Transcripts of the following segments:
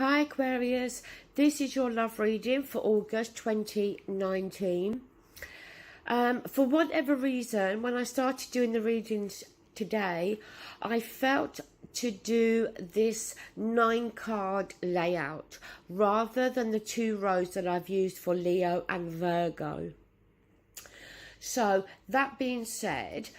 Hi Aquarius, this is your love reading for August 2019. For whatever reason, when I started doing the readings today, I felt to do this 9-card layout rather than the 2 rows that I've used for Leo and Virgo. So that being said,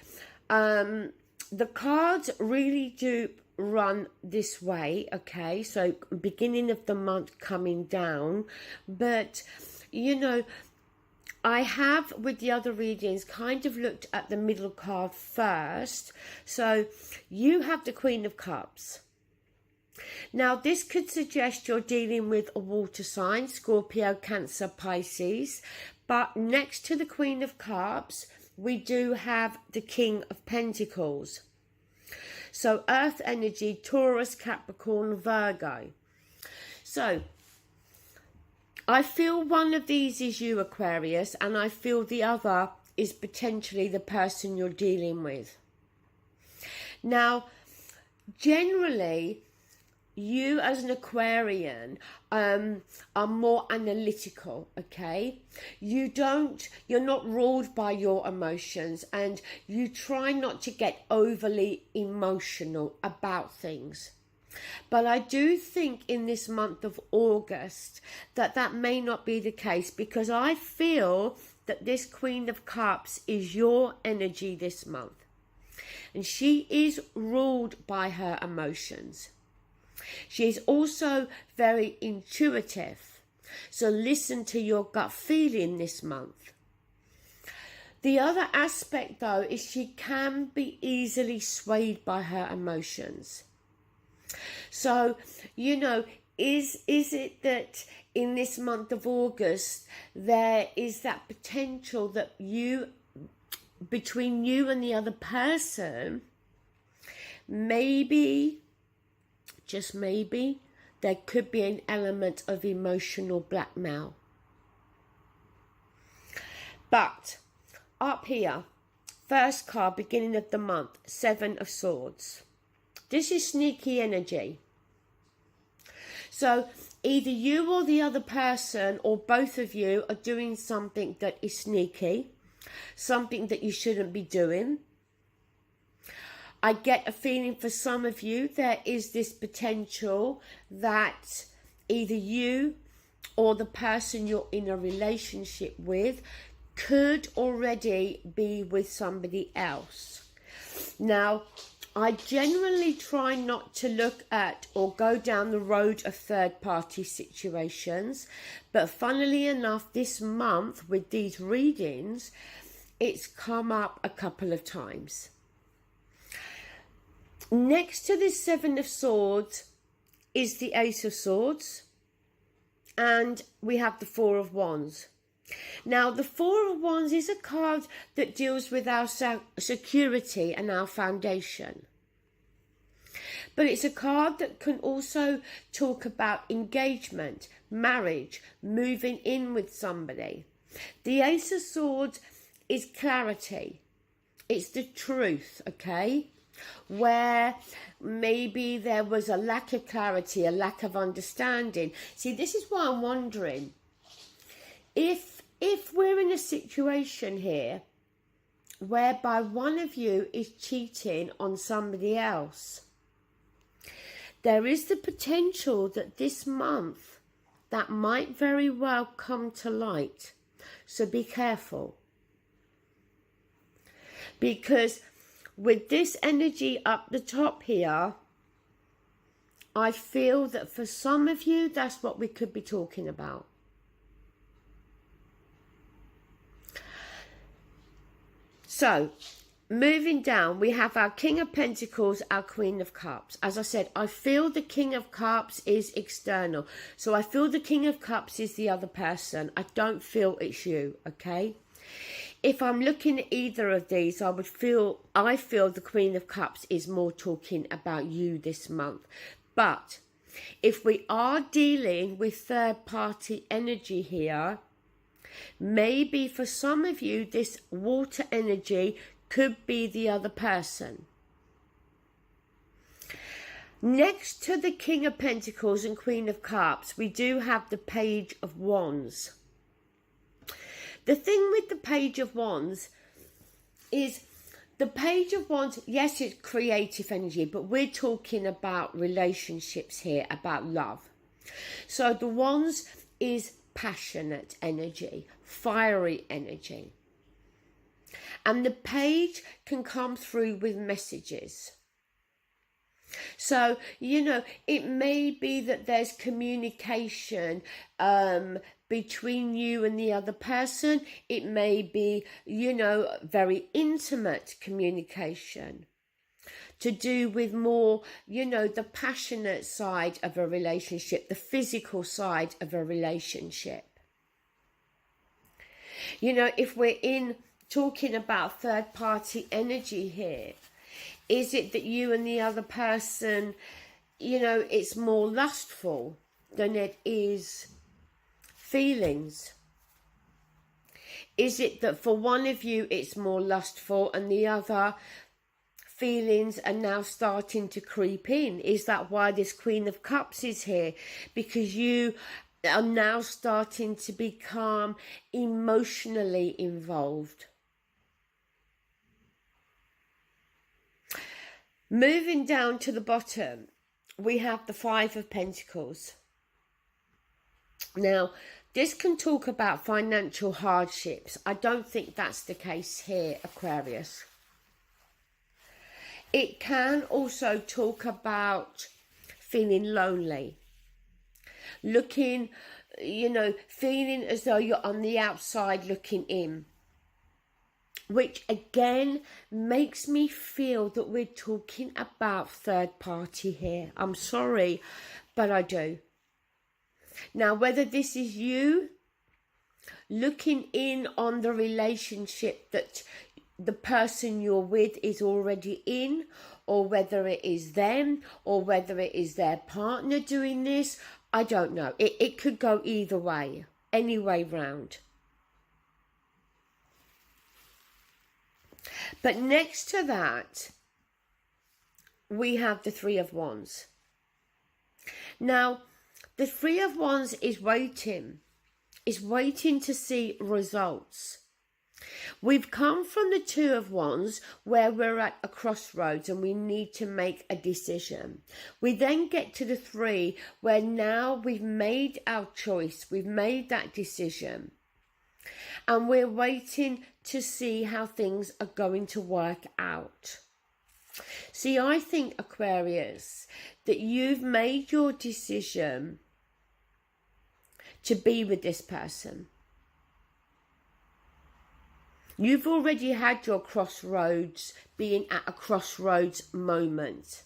the cards really do run this way, okay? So beginning of the month coming down, but you know, I have with the other readings kind of looked at the middle card first. So you have the Queen of Cups. Now this could suggest you're dealing with a water sign, Scorpio, Cancer, Pisces, but next to the Queen of Cups we do have the King of Pentacles. So earth energy, Taurus, Capricorn, Virgo. So I feel one of these is you, Aquarius, and I feel the other is potentially the person you're dealing with. Now, generally, you as an Aquarian are more analytical, okay? You're not ruled by your emotions, and you try not to get overly emotional about things. But I do think in this month of August that may not be the case, because I feel that this Queen of Cups is your energy this month. And she is ruled by her emotions. She is also very intuitive. So listen to your gut feeling this month. The other aspect though is she can be easily swayed by her emotions. So, you know, is it that in this month of August there is that potential that between you and the other person, maybe, just maybe, there could be an element of emotional blackmail. But up here, first card, beginning of the month, 7 of Swords. This is sneaky energy. So either you or the other person or both of you are doing something that is sneaky, something that you shouldn't be doing. I get a feeling for some of you there is this potential that either you or the person you're in a relationship with could already be with somebody else. Now, I generally try not to look at or go down the road of third-party situations, but funnily enough, this month with these readings, it's come up a couple of times. Next to this 7 of Swords is the Ace of Swords, and we have the 4 of Wands. Now, the 4 of Wands is a card that deals with our security and our foundation. But it's a card that can also talk about engagement, marriage, moving in with somebody. The Ace of Swords is clarity. It's the truth, okay? Where maybe there was a lack of clarity, a lack of understanding. See, this is why I'm wondering if we're in a situation here whereby one of you is cheating on somebody else, there is the potential that this month that might very well come to light. So be careful. Because with this energy up the top here, I feel that for some of you, that's what we could be talking about. So, moving down, we have our King of Pentacles, our Queen of Cups. As I said, I feel the King of Cups is external. So I feel the King of Cups is the other person. I don't feel it's you, okay? If I'm looking at either of these, I feel the Queen of Cups is more talking about you this month. But if we are dealing with third-party energy here, maybe for some of you, this water energy could be the other person. Next to the King of Pentacles and Queen of Cups, we do have the Page of Wands. The thing with the Page of Wands is the Page of Wands, yes, it's creative energy, but we're talking about relationships here, about love. So the Wands is passionate energy, fiery energy. And the Page can come through with messages. So, you know, it may be that there's communication between you and the other person. It may be, you know, very intimate communication to do with more, you know, the passionate side of a relationship, the physical side of a relationship. You know, if we're talking about third-party energy here, is it that you and the other person, you know, it's more lustful than it is feelings? Is it that for one of you it's more lustful and the other feelings are now starting to creep in? Is that why this Queen of Cups is here? Because you are now starting to become emotionally involved. Moving down to the bottom, we have the Five of Pentacles. Now, this can talk about financial hardships. I don't think that's the case here, Aquarius. It can also talk about feeling lonely. Looking, you know, feeling as though you're on the outside looking in. Which again makes me feel that we're talking about third party here. I'm sorry, but I do. Now, whether this is you looking in on the relationship that the person you're with is already in, or whether it is them, or whether it is their partner doing this, I don't know. It could go either way, any way round. But next to that, we have the Three of Wands. Now, the Three of Wands is waiting to see results. We've come from the Two of Wands where we're at a crossroads and we need to make a decision. We then get to the Three where now we've made our choice, we've made that decision. And we're waiting to see how things are going to work out. See, I think, Aquarius, that you've made your decision to be with this person. You've already had your crossroads, being at a crossroads moment.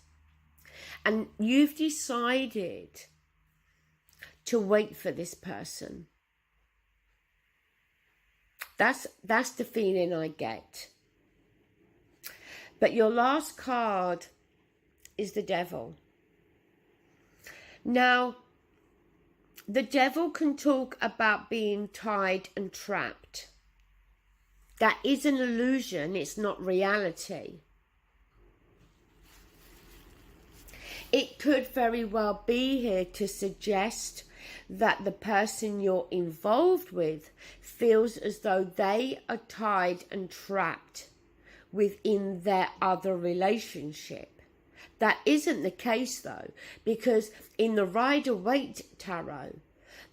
And you've decided to wait for this person. That's the feeling I get. But your last card is the Devil. Now, the Devil can talk about being tied and trapped. That is an illusion, it's not reality. It could very well be here to suggest that the person you're involved with feels as though they are tied and trapped within their other relationship. That isn't the case though, because in the Rider-Waite Tarot,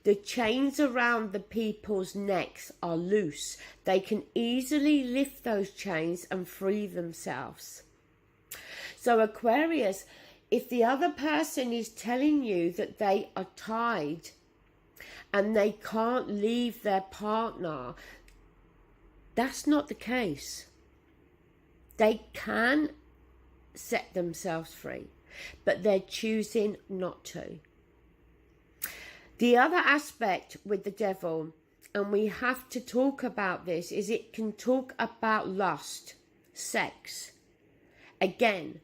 the chains around the people's necks are loose. They can easily lift those chains and free themselves. So Aquarius, if the other person is telling you that they are tied and they can't leave their partner, that's not the case. They can set themselves free, but they're choosing not to. The other aspect with the Devil, and we have to talk about this, is it can talk about lust, sex. Again,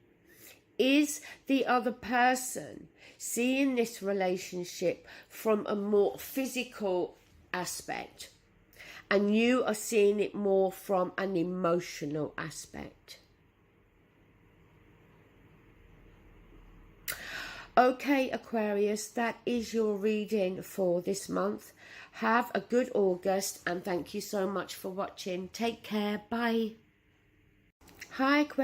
is the other person seeing this relationship from a more physical aspect, and you are seeing it more from an emotional aspect? Okay, Aquarius, that is your reading for this month. Have a good August, and thank you so much for watching. Take care. Bye. Hi, Aquarius.